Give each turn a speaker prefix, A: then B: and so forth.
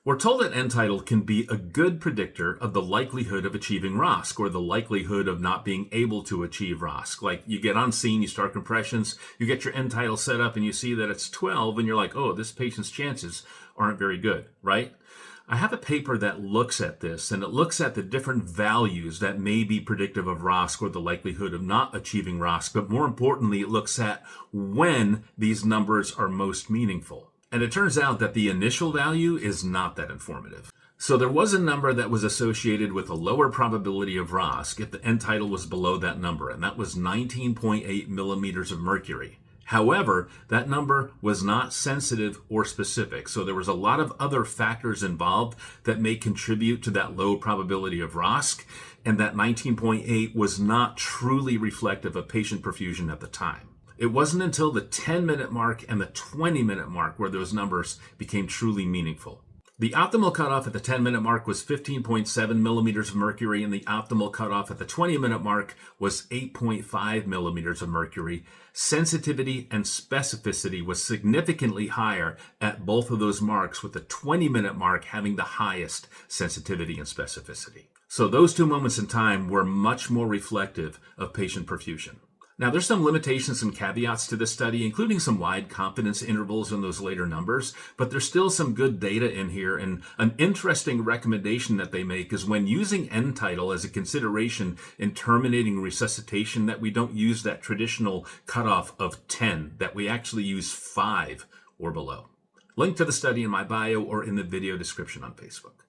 A: We're told that end tidal can be a good predictor of the likelihood of achieving ROSC or the likelihood of not being able to achieve ROSC. Like you get on scene, you start compressions, you get your end tidal set up and you see that it's 12 and you're like, oh, this patient's chances aren't very good, right? I have a paper that looks at this and it looks at the different values that may be predictive of ROSC or the likelihood of not achieving ROSC, but more importantly, it looks at when these numbers are most meaningful. And it turns out that the initial value is not that informative. So there was a number that was associated with a lower probability of ROSC if the end tidal was below that number, and that was 19.8 millimeters of mercury. However, that number was not sensitive or specific, so there was a lot of other factors involved that may contribute to that low probability of ROSC, and that 19.8 was not truly reflective of patient perfusion at the time. It wasn't until the 10-minute mark and the 20-minute mark where those numbers became truly meaningful. The optimal cutoff at the 10-minute mark was 15.7 millimeters of mercury, and the optimal cutoff at the 20-minute mark was 8.5 millimeters of mercury. Sensitivity and specificity was significantly higher at both of those marks, with the 20-minute mark having the highest sensitivity and specificity. So those two moments in time were much more reflective of patient perfusion. Now, there's some limitations and caveats to this study, including some wide confidence intervals in those later numbers, but there's still some good data in here, and an interesting recommendation that they make is when using end tidal as a consideration in terminating resuscitation, that we don't use that traditional cutoff of 10, that we actually use 5 or below. Link to the study in my bio or in the video description on Facebook.